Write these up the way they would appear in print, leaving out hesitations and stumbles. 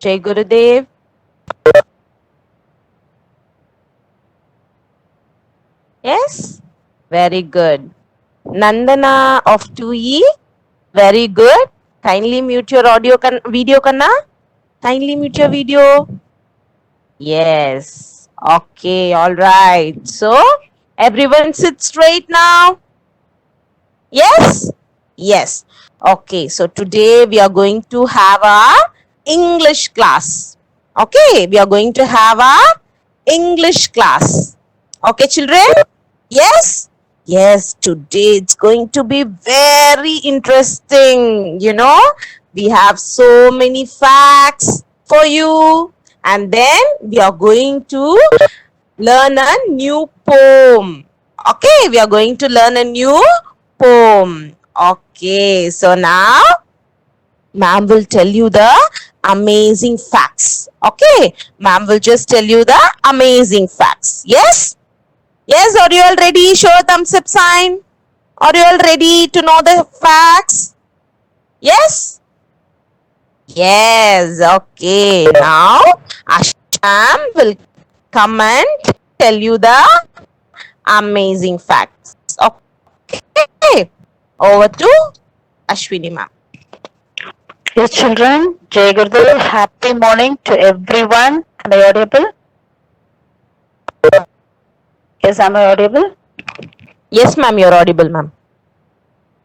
Jai Gurudev. Yes? Very good. Nandana of 2E. Very good. Kindly mute your video, Kanna. Kindly mute your video. Yes. Okay, all right. So, everyone sit straight now. Yes? Yes. Okay, so today we are going to have a English class. Okay, we are going to have a English class. Okay, children? Yes? Yes, today it's going to be very interesting. We have so many facts for you, and then we are going to learn a new poem. Okay, we are going to learn a new poem. Okay, so now ma'am will tell you the amazing facts. Okay, ma'am will just tell you the amazing facts. Yes? Yes, are you all ready? Show a thumbs up sign. Are you all ready to know the facts? Yes? Yes, okay. Now Asham will come and tell you the amazing facts. Okay, over to Ashwini ma'am. Yes, children, Jai Gurudev, happy morning to everyone. Am I audible? Yes, am I audible? Yes, ma'am, you're audible, ma'am.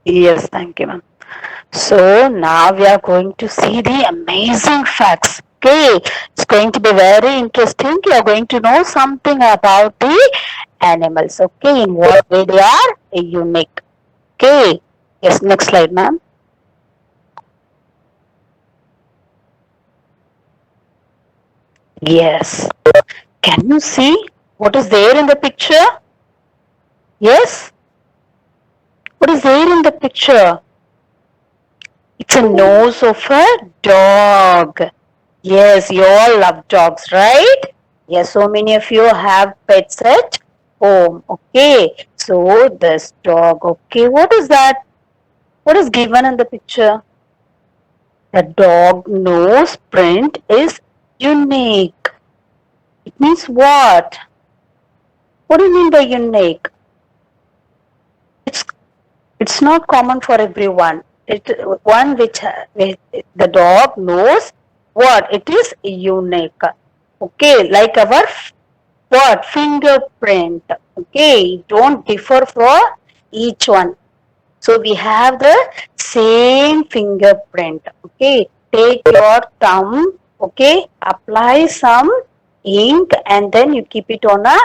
Yes, thank you, ma'am. So now we are going to see the amazing facts. Okay, it's going to be very interesting. You are going to know something about the animals. Okay, in what way they are unique. Okay, yes, next slide, ma'am. Yes, can you see what is there in the picture? Yes, what is there in the picture? It's a nose of a dog. Yes, you all love dogs, right? Yes, so many of you have pets at home. Okay, so this dog. Okay, what is that? What is given in the picture? The dog nose print is unique. It means what? What do you mean by unique? It's not common for everyone. One which the dog knows what it is unique. Okay, like our what fingerprint. Okay, don't differ for each one. So we have the same fingerprint. Okay, take your thumb. Okay, apply some ink and then you keep it on a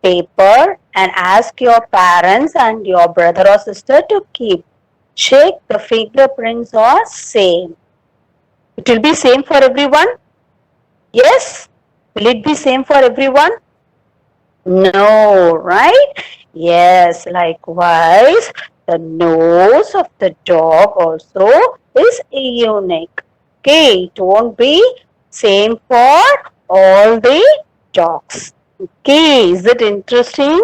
paper and ask your parents and your brother or sister to keep. Check the fingerprints are same. It will be same for everyone? Yes? Will it be same for everyone? No, right? Yes, likewise, the nose of the dog also is unique. Okay, it won't be same for all the dogs. Okay, is it interesting?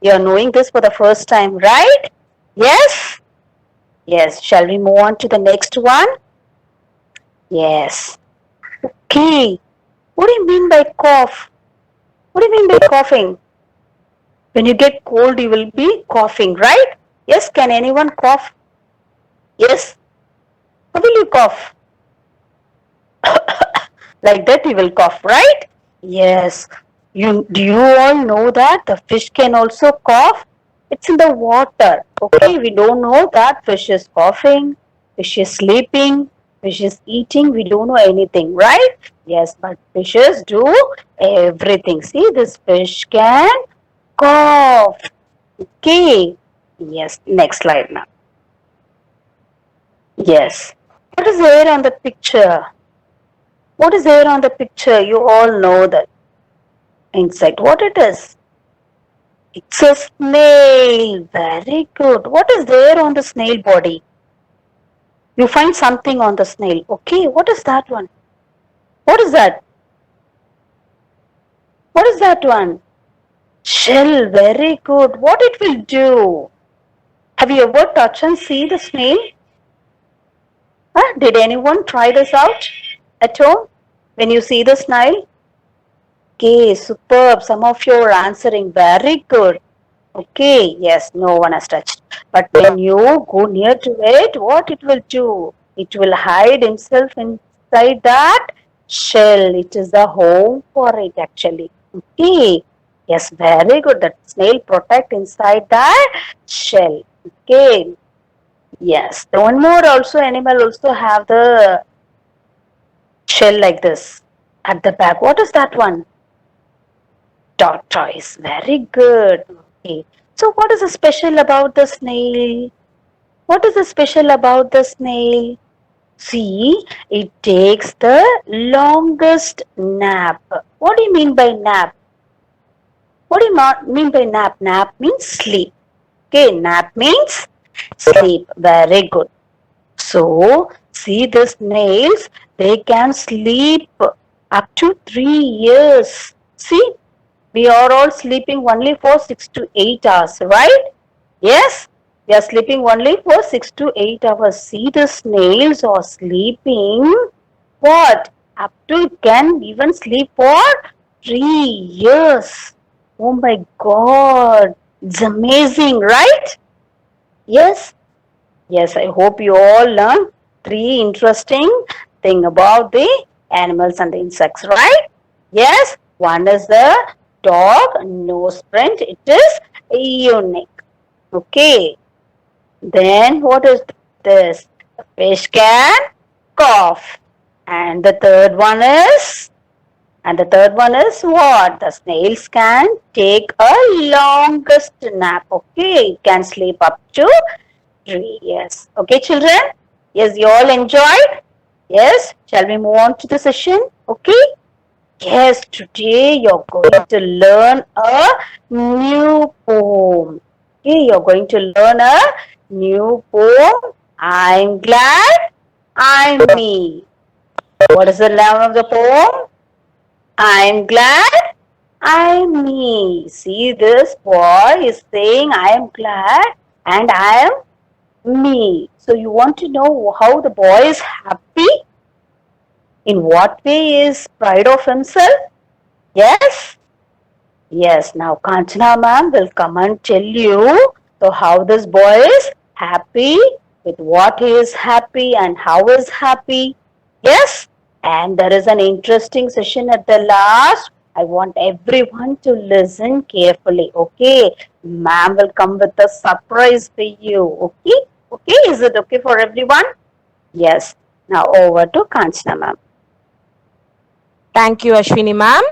You are knowing this for the first time, right? Yes? Yes, shall we move on to the next one? Yes. Okay, what do you mean by cough? What do you mean by coughing? When you get cold, you will be coughing, right? Yes, can anyone cough? Yes? How will you cough? Like that you will cough, right? Yes. Do you all know that the fish can also cough? It's in the water. Okay, we don't know that fish is coughing, fish is sleeping, fish is eating. We don't know anything, right? Yes, but fishes do everything. See, this fish can cough. Okay. Yes. Next slide now. Yes. What is there on the picture? What is there on the picture? You all know that insect. What it is? It's a snail. Very good. What is there on the snail body? You find something on the snail. Okay. What is that one? What is that? What is that one? Shell. Very good. What it will do? Have you ever touched and see the snail? Did anyone try this out at home? when you see the snail? Okay, superb. Some of you are answering. Very good. Okay, yes, no one has touched. But when you go near to it, what it will do? It will hide himself inside that shell. It is the home for it actually. Okay. Yes, very good. That snail protect inside that shell. Okay. Yes. The one more also animal also have the shell like this at the back. What is that one? Tortoise. Very good. Okay. So what is special about the snail? What is special about the snail? See, it takes the longest nap. What do you mean by nap? What do you mean by nap? Nap means sleep. Okay, nap means sleep. Very good. So, see the snails, they can sleep up to 3 years. See, we are all sleeping only for 6 to 8 hours, right? Yes, we are sleeping only for 6 to 8 hours. See, the snails are sleeping what? Up to can even sleep for 3 years. Oh my God, it's amazing, right? Yes, yes. I hope you all learn three interesting thing about the animals and the insects, right? Yes, one is the dog nose print. It is unique. Okay. Then what is this? The fish can cough. And the third one is what? The snails can take a longest nap. Okay, it can sleep up to 3 years. Okay, children? Yes, you all enjoyed? Yes, shall we move on to the session? Okay. Yes, today you're going to learn a new poem. Okay, you're going to learn a new poem. I'm glad I'm me. What is the name of the poem? I'm glad I'm me. See, this boy is saying I am glad and I am me. So you want to know how the boy is happy? In what way is pride of himself? Yes? Yes, now Kanchana ma'am will come and tell you so how this boy is happy, with what he is happy and how is happy. Yes? And there is an interesting session at the last. I want everyone to listen carefully. Okay? Ma'am will come with a surprise for you. Okay? Okay? Is it okay for everyone? Yes. Now over to Kanchana ma'am. Thank you, Ashwini ma'am.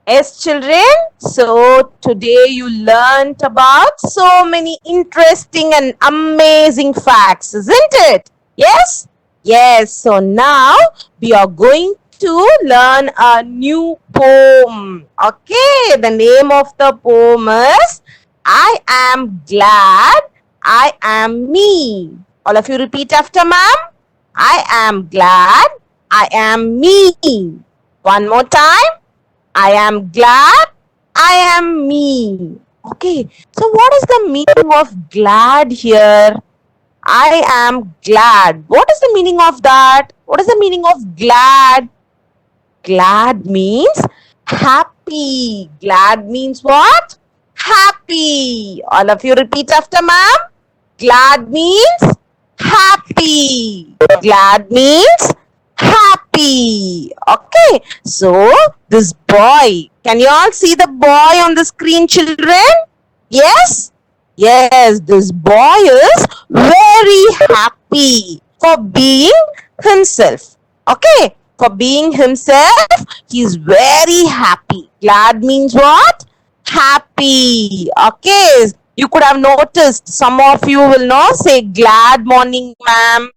Yes, children. So today you learnt about so many interesting and amazing facts, isn't it? Yes? Yes. So now we are going to learn a new poem. Okay. The name of the poem is I Am Glad I Am Me. All of you repeat after ma'am. I am glad I am me. One more time. I am glad I am me. Okay, so what is the meaning of glad here? I am glad. What is the meaning of that? What is the meaning of glad? Glad means happy. Glad means what? Happy. All of you repeat after ma'am. Glad means happy. Glad means happy. Okay, so this boy, can you all see the boy on the screen, children? Yes? Yes, this boy is very happy for being himself. Okay, for being himself, he's very happy. Glad means what? Happy. Okay, you could have noticed some of you will know say glad morning, ma'am.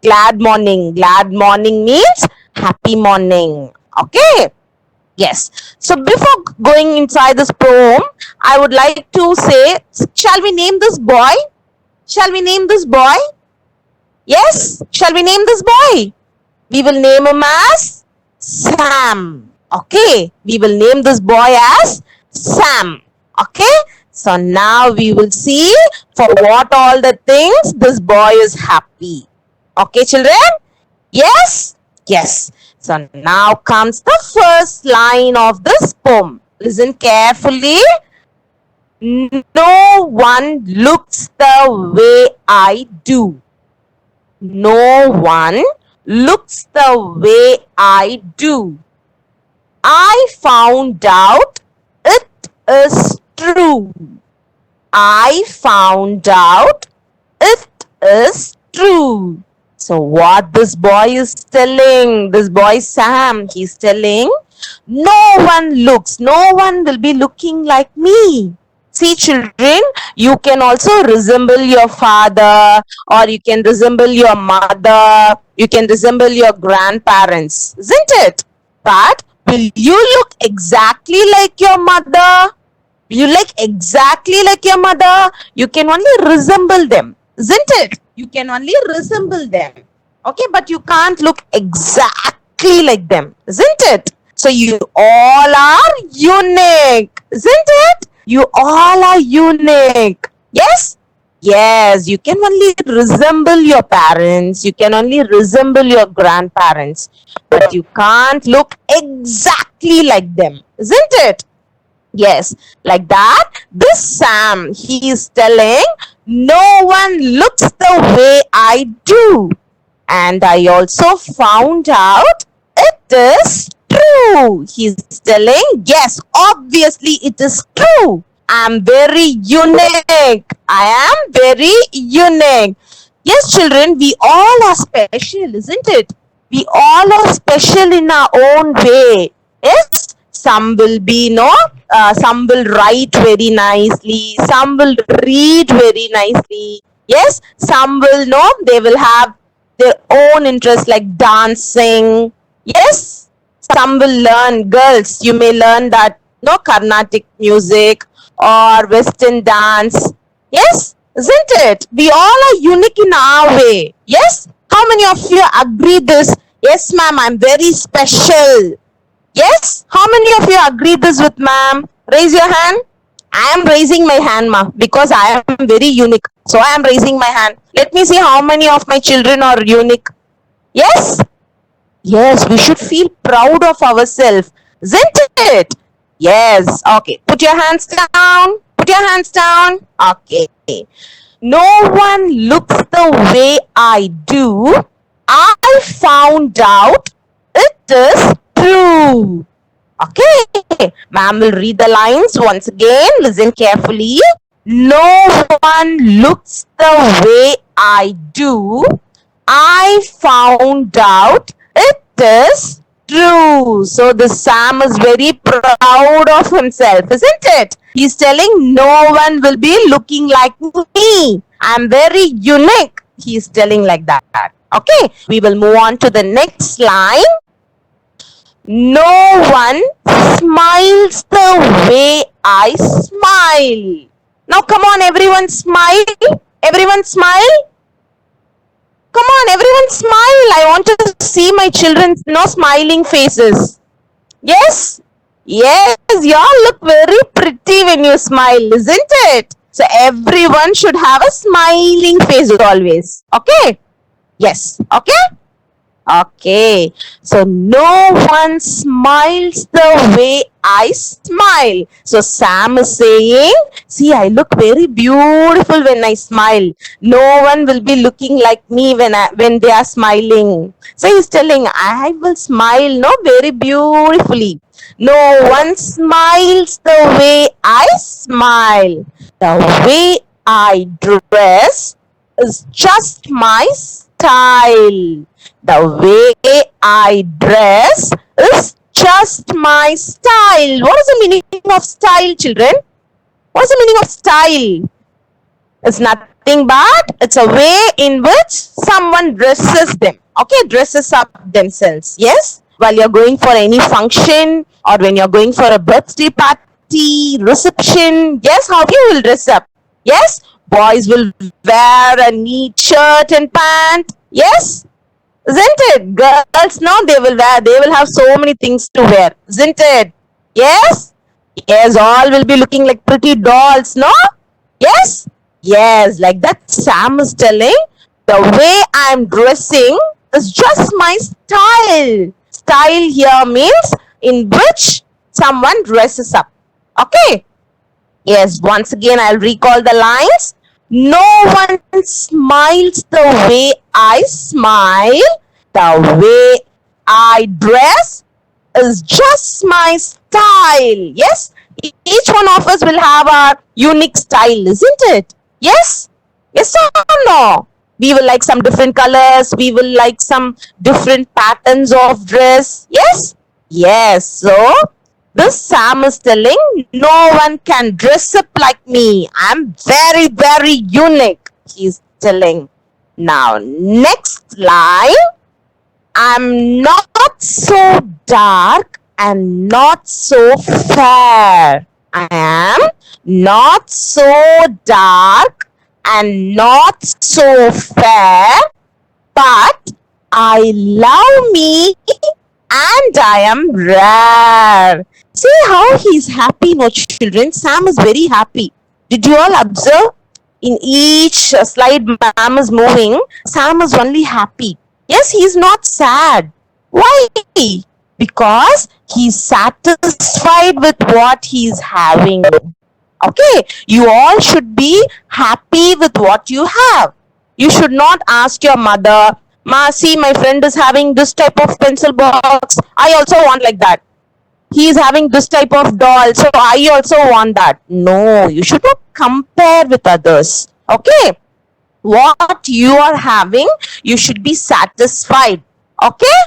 Glad morning. Glad morning means happy morning. Okay. Yes. So before going inside this poem, I would like to say, shall we name this boy? Shall we name this boy? Yes. Shall we name this boy? We will name him as Sam. Okay. We will name this boy as Sam. Okay. So now we will see for what all the things this boy is happy. Okay, children? Yes? Yes. So now comes the first line of this poem. Listen carefully. No one looks the way I do. No one looks the way I do. I found out it is true. I found out it is true. So what this boy is telling, this boy Sam, he's telling, no one will be looking like me. See children, you can also resemble your father, or you can resemble your mother, you can resemble your grandparents, isn't it? But will you look exactly like your mother? You like exactly like your mother? You can only resemble them, isn't it? You can only resemble them. Okay, but you can't look exactly like them, isn't it? So you all are unique, isn't it? You all are unique. Yes? Yes, you can only resemble your parents, you can only resemble your grandparents, but you can't look exactly like them, isn't it? Yes, like that, this Sam, he is telling, no one looks the way I do. And I also found out it is true. He's telling, yes, obviously it is true. I'm very unique. I am very unique. Yes, children, we all are special, isn't it? We all are special in our own way. Yes, some will be, some will write very nicely, some will read very nicely. Yes, some will know, they will have their own interests like dancing. Yes, some will learn, girls, you may learn that, Carnatic music or Western dance. Yes, isn't it? We all are unique in our way. Yes, how many of you agree this? Yes, ma'am, I'm very special. Yes, how many of you agree this with ma'am? Raise your hand. I am raising my hand, ma, because I am very unique. So I am raising my hand. Let me see how many of my children are unique. Yes? Yes, we should feel proud of ourselves, isn't it? Yes. Okay. Put your hands down. Put your hands down. Okay. No one looks the way I do. I found out it is true. Okay. Ma'am will read the lines once again. Listen carefully. No one looks the way I do. I found out it is true. So the Sam is very proud of himself, isn't it? He's telling no one will be looking like me. I'm very unique. He's telling like that. Okay, we will move on to the next line. No one smiles the way I smile. Now come on, everyone smile. Everyone smile. Come on, everyone smile. I want to see my children's smiling faces. Yes? Yes, y'all look very pretty when you smile, isn't it? So everyone should have a smiling face always. Okay? Yes. Okay? Okay. So no one smiles the way I smile. So Sam is saying, see, I look very beautiful when I smile. No one will be looking like me when they are smiling. So he's telling, I will smile very beautifully. No one smiles the way I smile. The way I dress is just my style. The way I dress is just my style. What is the meaning of style, children? What is the meaning of style? It's nothing but it's a way in which someone dresses them. Okay, dresses up themselves. Yes, while you're going for any function or when you're going for a birthday party, reception. Yes, how you will dress up. Yes, boys will wear a neat shirt and pant. Yes, isn't it? Girls, no, they will have so many things to wear, isn't it? Yes? Yes, all will be looking like pretty dolls, no? Yes? Yes, like that Sam is telling, the way I'm dressing is just my style. style here means in which someone dresses up. Okay. Yes, once again, I'll recall the lines. No one smiles the way I smile. The way I dress is just my style. Yes, each one of us will have our unique style, isn't it? Yes? Yes or no? We will like some different colors. We will like some different patterns of dress. Yes? Yes. So, this Sam is telling no one can dress up like me. I'm very, very unique. He's telling. Now, next line. I'm not so dark and not so fair. I am not so dark and not so fair, but I love me and I am rare. See how he's happy, no children. Sam is very happy. Did you all observe? In each slide ma'am is moving, Sam is only happy. Yes, he's not sad. Why? Because he's satisfied with what he's having. Okay, you all should be happy with what you have. You should not ask your mother, Ma, see, my friend is having this type of pencil box. I also want like that. He is having this type of doll, so I also want that. No, you should not compare with others. Okay? What you are having, you should be satisfied. Okay?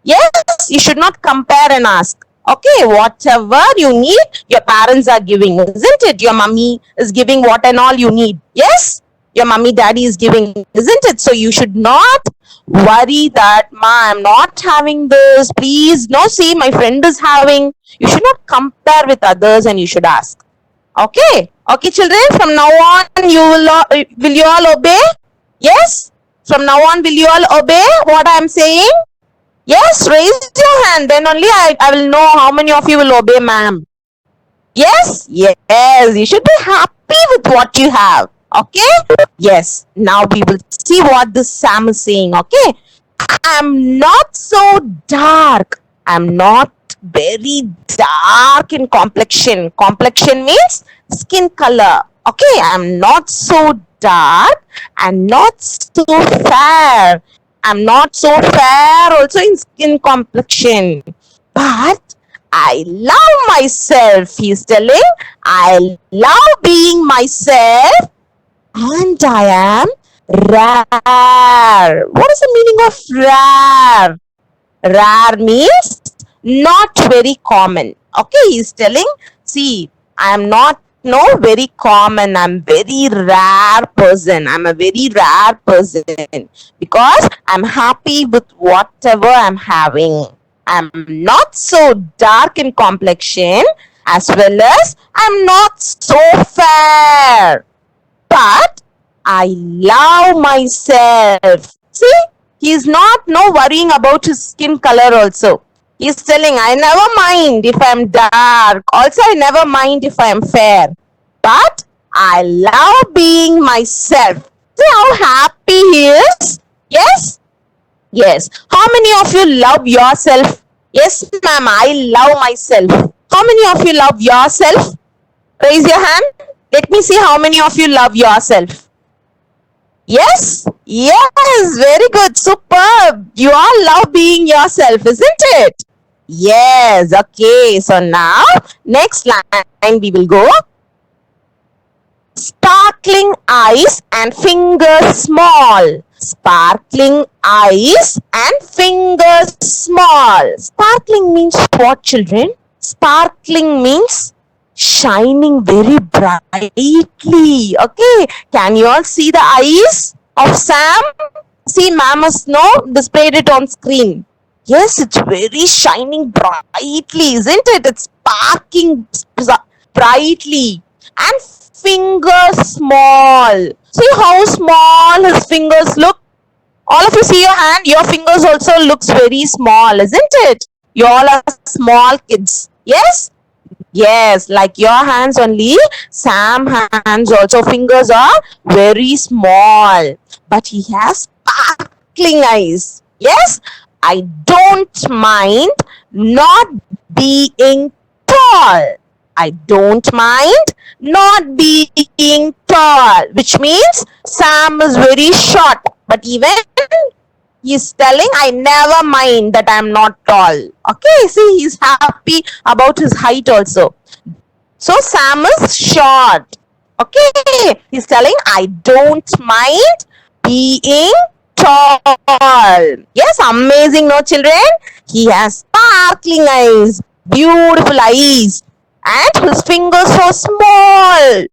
Yes, you should not compare and ask. Okay, whatever you need, your parents are giving, isn't it? Your mummy is giving what and all you need. Yes? Your mummy, daddy is giving, isn't it? So you should not worry that, Ma, I'm not having this. Please, no, see, my friend is having. You should not compare with others and you should ask. Okay? Okay, children, from now on, will you all obey? Yes? From now on, will you all obey what I'm saying? Yes, raise your hand. Then only I will know how many of you will obey, ma'am. Yes? Yes, you should be happy with what you have. Okay? Yes. Now we will see what this Sam is saying. Okay? I'm not so dark. I'm not very dark in complexion. Complexion means skin color. Okay? I'm not so dark and not so fair. I'm not so fair also in skin complexion. But I love myself. He's telling, I love being myself and I am rare. What is the meaning of rare? Rare means not very common. Okay, he's telling, see, I am not very common. I'm very rare person. I'm a very rare person because I'm happy with whatever I'm having. I'm not so dark in complexion as well as I'm not so fair. But I love myself. See, he's not worrying about his skin color also. He's telling, I never mind if I'm dark. Also, I never mind if I'm fair. But I love being myself. See how happy he is? Yes? Yes. How many of you love yourself? Yes, ma'am, I love myself. How many of you love yourself? Raise your hand. Let me see how many of you love yourself. Yes? Yes, very good. Superb. You all love being yourself, isn't it? Yes, okay. So now, next line we will go. Sparkling eyes and fingers small. Sparkling eyes and fingers small. Sparkling means what, children? Sparkling means shining very brightly. Okay, can you all see the eyes of Sam? See, ma'am has displayed it on screen. Yes, it's very shining brightly, isn't it? It's sparking brightly. And fingers small. See how small his fingers look? All of you see your hand? Your fingers also looks very small, isn't it? You all are small kids. Yes? Yes, like your hands only. Sam hands also fingers are very small. But he has sparkling eyes. Yes? I don't mind not being tall. I don't mind not being tall, which means Sam is very short, but even he's telling, I never mind that I'm not tall. Okay, see, he's happy about his height also. So Sam is short. Okay, he's telling, I don't mind being tall. Yes, amazing, no, children? He has sparkling eyes, beautiful eyes, and his fingers so small.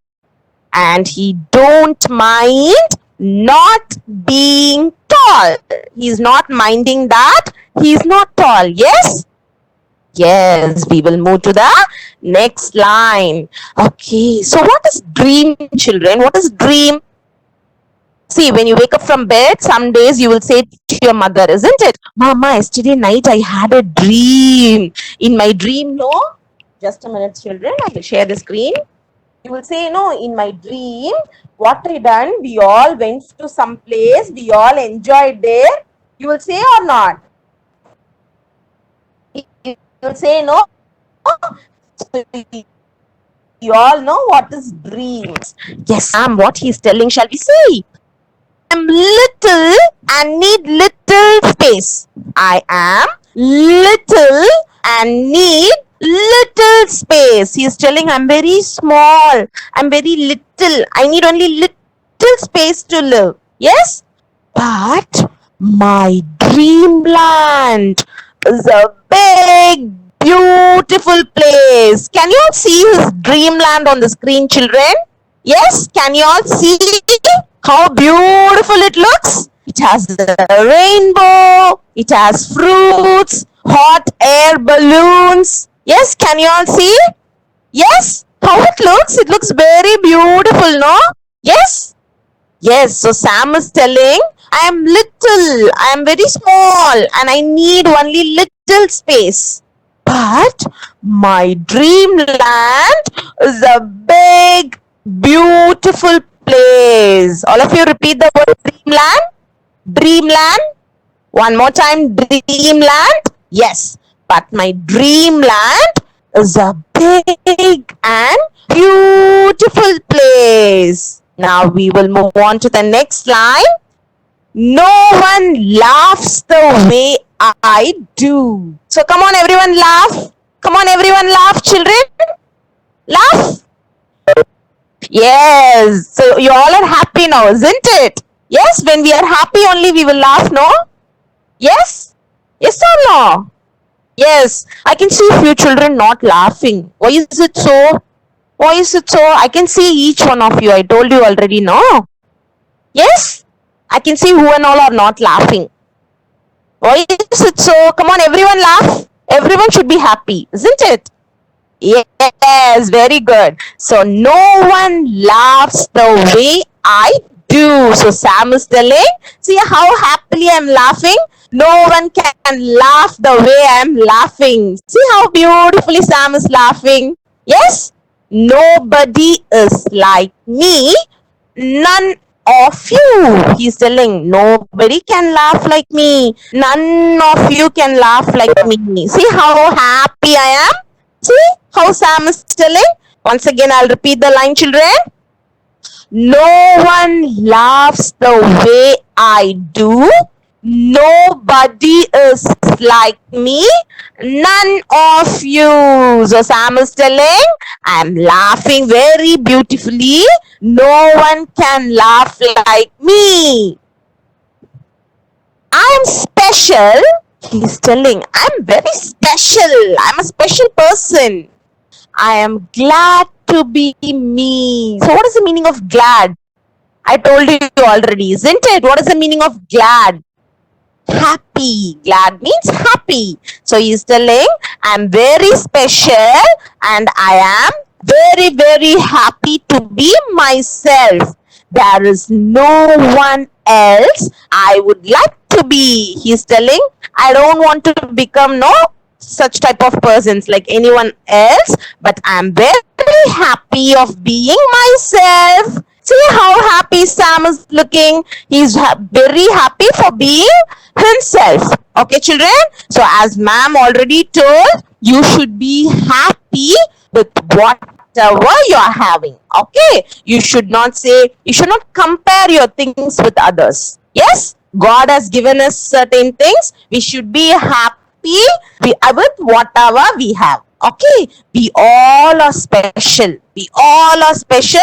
And he don't mind not being tall. He's not minding that he's not tall. Yes? Yes, we will move to the next line. Okay, so what is dream, children? What is dream? See, when you wake up from bed, some days you will say to your mother, isn't it? Mama, yesterday night I had a dream. In my dream, no? Just a minute, children. I will share the screen. You will say, no, in my dream, what I done, we all went to some place, we all enjoyed there. You will say or not? You will say, no. You all know what is dreams. Yes, Sam, what he's telling, shall we see? I'm little and need little space. I am little and need little space. He's telling I'm very small. I'm very little. I need only little space to live. Yes? But my dreamland is a big, beautiful place. Can you all see his dreamland on the screen, children? Yes? Can you all see how beautiful it looks? It has a rainbow. It has fruits, hot air balloons. Yes, can you all see? Yes? How it looks? It looks very beautiful, no? Yes? Yes, so Sam is telling, I am little, I am very small, and I need only little space. But my dreamland is a big, beautiful place. All of you repeat the word dreamland. Dreamland. One more time, dreamland. Yes, but my dreamland is a big and beautiful place. Now we will move on to the next line. No one laughs the way I do. So come on, everyone, laugh. Come on, everyone, laugh, children. Laugh. Yes. So you all are happy now, isn't it? Yes, when we are happy only we will laugh, no? Yes? Yes or no? Yes. I can see a few children not laughing. Why is it so? Why is it so? I can see each one of you. I told you already, no? Yes? I can see who and all are not laughing. Why is it so? Come on, everyone laugh. Everyone should be happy, isn't it? Yes, very good. So no one laughs the way I do. So Sam is telling, see how happily I'm laughing? No one can laugh the way I'm laughing. See how beautifully Sam is laughing? Yes? Nobody is like me. None of you. He's telling, nobody can laugh like me. None of you can laugh like me. See how happy I am? See how Sam is telling? Once again, I'll repeat the line, children. No one laughs the way I do. Nobody is like me. None of you. So Sam is telling, I'm laughing very beautifully. No one can laugh like me. I'm special. He's telling, I'm very special. I'm a special person. I am glad to be me. So what is the meaning of glad? I told you already, isn't it? What is the meaning of glad? Happy. Glad means happy. So he's telling, I'm very special and I am very, very happy to be myself. There is no one else I would like to be. He's telling, I don't want to become no such type of persons like anyone else, but I'm very happy of being myself. See how happy Sam is looking. He's very happy for being himself. Okay, children. So, as ma'am already told, you should be happy with whatever you're having. Okay, you should not compare your things with others. Yes, God has given us certain things. We should be happy with whatever we have. Okay, we all are special. We all are special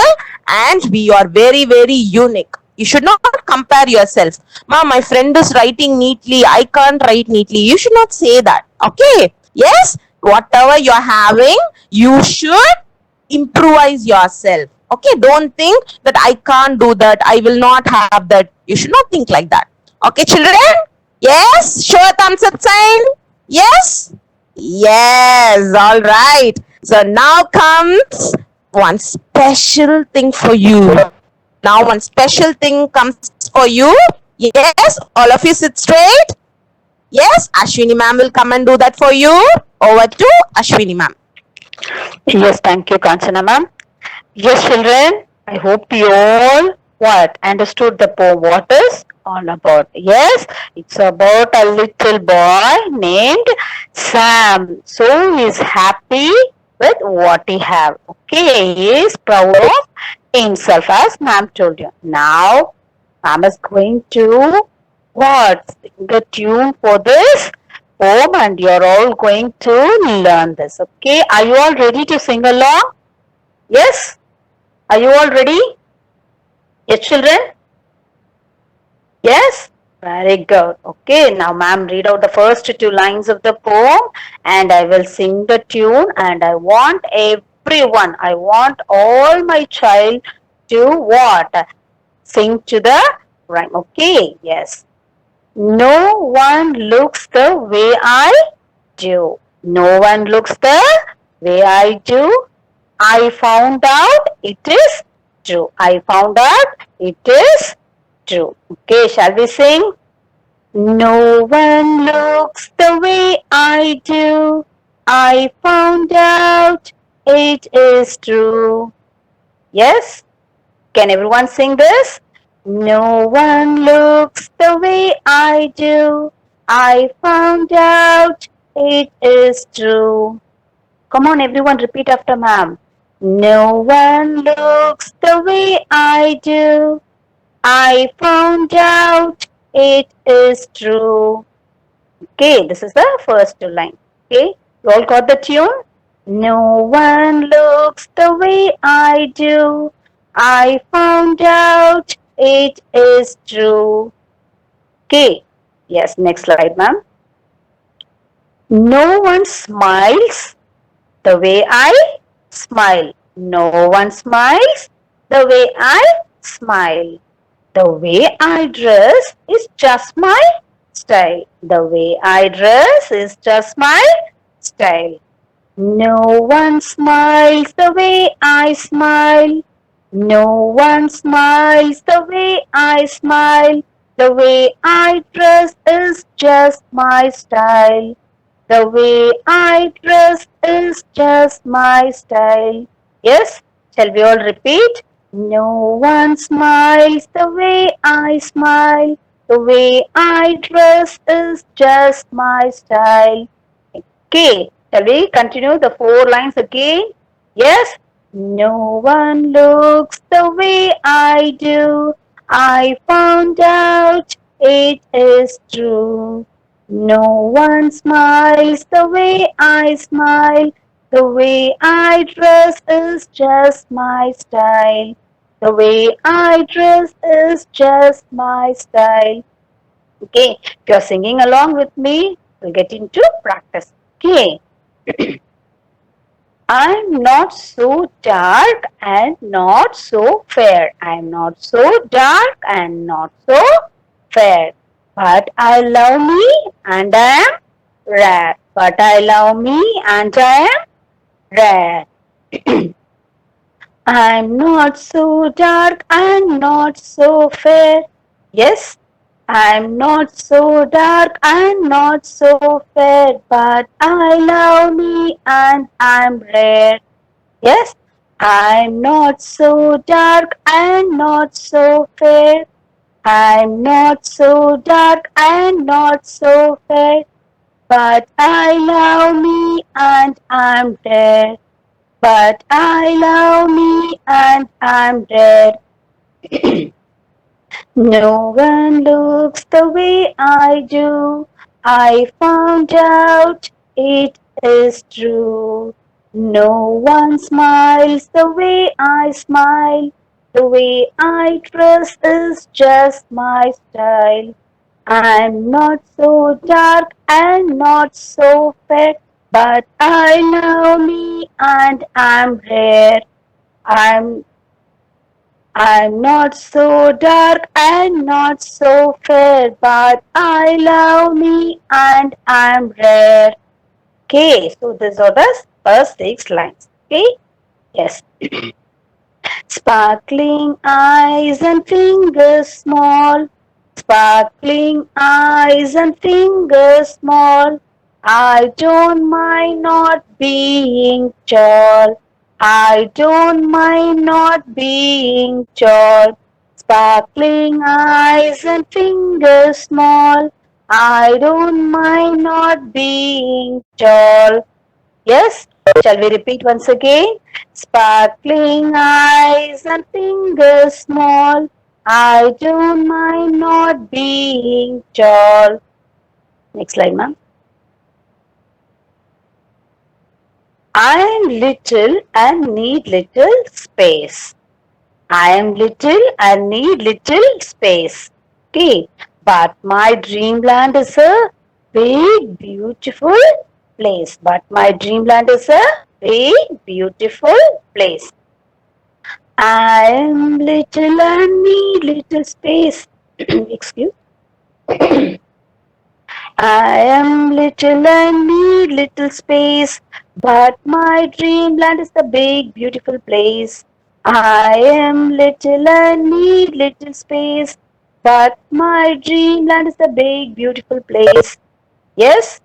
and we are very, very unique. You should not compare yourself. Ma, my friend is writing neatly. I can't write neatly. You should not say that. Okay. Yes, whatever you're having, you should improvise yourself. Okay, don't think that I can't do that, I will not have that. You should not think like that. Okay, children? Yes, show a thumbs up sign. Yes, yes, all right. So now comes one special thing for you. Now one special thing comes for you. Yes, all of you sit straight. Yes, Ashwini ma'am will come and do that for you. Over to Ashwini ma'am. Yes, thank you, Kanchana ma'am. Yes, children, I hope you all what understood the poem. What is all about? Yes, it's about a little boy named Sam. So he is happy with what he have. Okay, he is proud of himself, as ma'am told you. Now, ma'am is going to what sing a tune for this poem, and you're all going to learn this. Okay, are you all ready to sing along? Yes. Are you all ready? Yes, children? Yes? Very good. Okay, now ma'am read out the first two lines of the poem and I will sing the tune, and I want all my child to what? Sing to the rhyme. Okay, yes. No one looks the way I do. No one looks the way I do. I found out it is true. I found out it is true. Okay, shall we sing? No one looks the way I do. I found out it is true. Yes? Can everyone sing this? No one looks the way I do. I found out it is true. Come on, everyone, repeat after ma'am. No one looks the way I do. I found out it is true. Okay, this is the first line. Okay, you all got the tune? No one looks the way I do. I found out it is true. Okay, yes, next slide, ma'am. No one smiles the way I smile. No one smiles the way I smile. The way I dress is just my style. The way I dress is just my style. No one smiles the way I smile. No one smiles the way I smile. The way I dress is just my style. The way I dress is just my style. Yes? Shall we all repeat? No one smiles the way I smile. The way I dress is just my style. Okay. Shall we continue the 4 lines again? Yes? No one looks the way I do. I found out it is true. No one smiles the way I smile. The way I dress is just my style. The way I dress is just my style. Okay, if you're singing along with me, we'll get into practice. Okay. I'm not so dark and not so fair. I'm not so dark and not so fair. But I love me and I am rare. But I love me and I am rare. I'm not so dark and not so fair. Yes, I'm not so dark and not so fair, but I love me and I'm rare. Yes, I'm not so dark and not so fair. I'm not so dark and not so fair. But I love me and I'm dead. But I love me and I'm dead. No one looks the way I do. I found out it is true. No one smiles the way I smile. The way I dress is just my style. I'm not so dark and not so fair, but I love me and I'm rare. I'm I'm not so dark and not so fair, but I love me and I'm rare. Okay, so these are the first six lines. Okay, yes. Sparkling eyes and fingers small, sparkling eyes and fingers small. I don't mind not being tall. I don't mind not being tall. Sparkling eyes and fingers small. I don't mind not being tall. Yes? Shall we repeat once again? Sparkling eyes and fingers small. I don't mind not being tall. Next slide, ma'am. I am little and need little space. I am little and need little space. Okay. But my dreamland is a big, beautiful place. But my dreamland is a big, beautiful place. I am little and need little space. Excuse. I am little and need little space, but my dreamland is the big, beautiful place. I am little and need little space, but my dreamland is the big, beautiful place. Yes,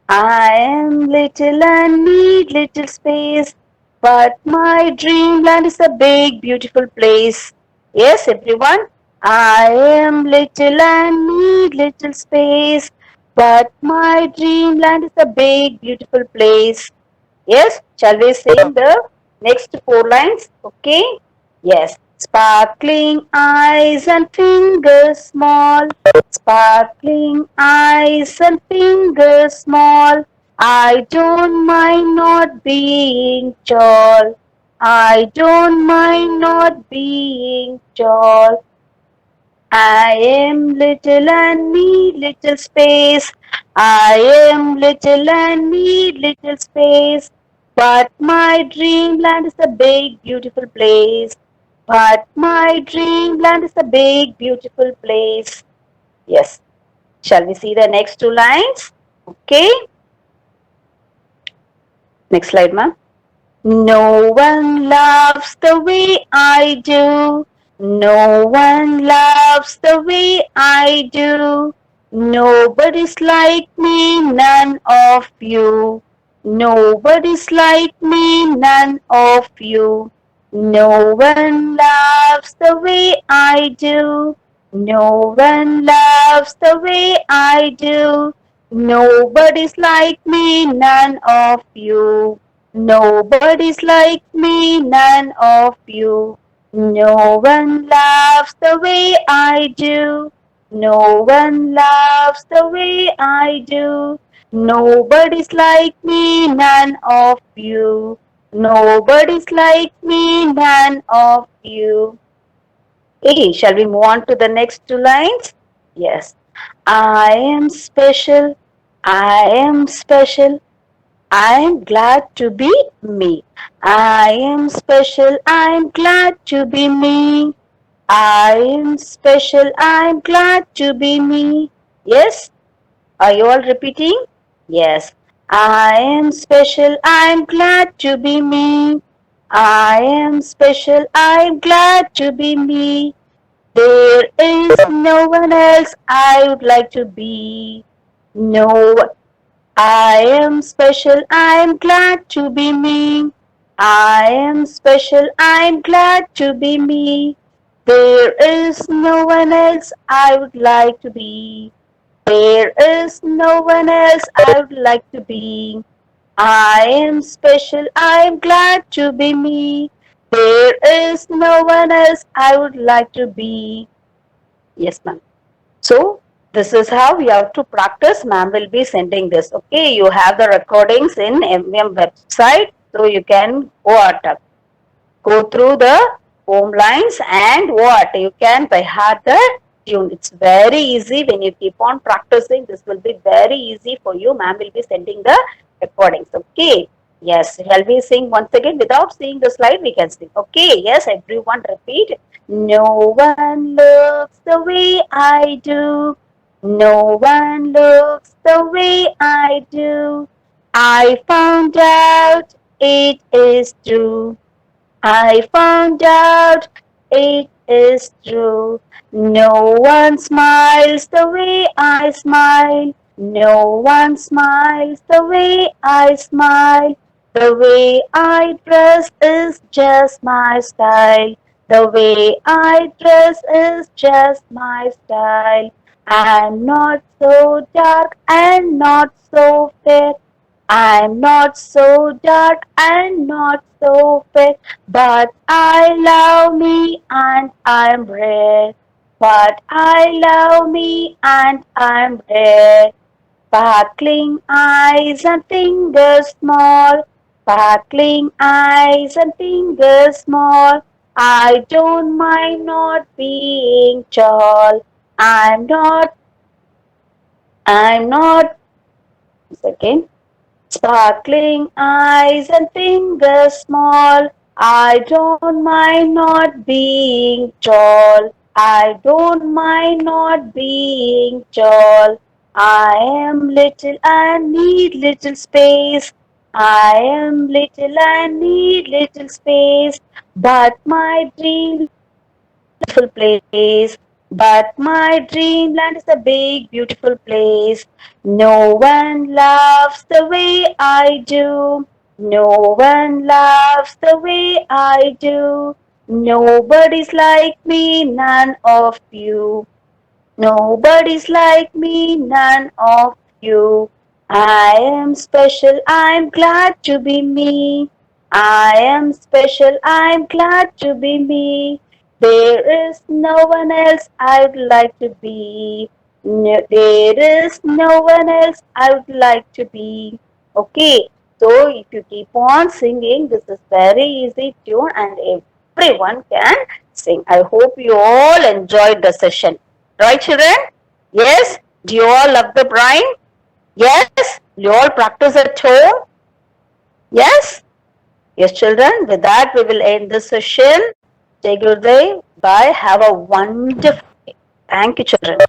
I am little and need little space, but my dreamland is a big, beautiful place. Yes, everyone. I am little and need little space, but my dreamland is a big, beautiful place. Yes, shall we sing the next four lines? Okay. Yes. Sparkling eyes and fingers small, sparkling eyes and fingers small. I don't mind not being tall. I don't mind not being tall. I am little and need little space. I am little and need little space. But my dreamland is a big, beautiful place. But my dreamland is a big, beautiful place. Yes. Shall we see the next two lines? Okay. Next slide, ma'am. No one loves the way I do. No one loves the way I do. Nobody's like me, none of you. Nobody's like me, none of you. No one loves the way I do. No one loves the way I do. Nobody's like me, none of you. Nobody's like me, none of you. No one loves the way I do. No one loves the way I do. Nobody's like me, none of you. Nobody's like me, none of you. Okay, shall we move on to the next two lines? Yes. I am special. I am special. I am glad to be me. I am special. I am glad to be me. I am special. I am glad to be me. Yes? Are you all repeating? Yes. I am special. I am glad to be me. I am special. I am glad to be me. There is no one else I would like to be. No, I am special. I am glad to be me. I am special, I'm glad to be me. There is no one else I would like to be. There is no one else I would like to be. I am special, I am glad to be me. There is no one else I would like to be. Yes, ma'am. So, this is how we have to practice. Ma'am will be sending this. Okay, you have the recordings in MVM website. So, you can go through the home lines and what? You can by heart the tune. It's very easy when you keep on practicing. This will be very easy for you. Ma'am will be sending the recordings. Okay. Yes. Shall we sing once again without seeing the slide? We can sing. Okay. Yes. Everyone repeat. No one looks the way I do. No one looks the way I do. I found out it is true. I found out it is true. No one smiles the way I smile. No one smiles the way I smile. The way I dress is just my style. The way I dress is just my style. I'm not so dark and not so fair. I'm not so dark and not so fair, but I love me and I'm rare. But I love me and I'm rare. Sparkling eyes and fingers small. Sparkling eyes and fingers small. I don't mind not being tall. I'm not, second. Sparkling eyes and fingers small. I don't mind not being tall. I don't mind not being tall. I am little and need little space. I am little and need little space. But my dream beautiful place. But my dreamland is a big, beautiful place. No one loves the way I do. No one loves the way I do. Nobody's like me, none of you. Nobody's like me, none of you. I am special, I'm glad to be me. I am special, I'm glad to be me. There is no one else I would like to be. No, there is no one else I would like to be. Okay, so if you keep on singing, this is very easy tune and everyone can sing. I hope you all enjoyed the session. Right, children? Yes? Do you all love the rhyme? Yes? You all practice at home? Yes? Yes, children. With that, we will end this session. Take good day. Bye. Have a wonderful day. Thank you, children.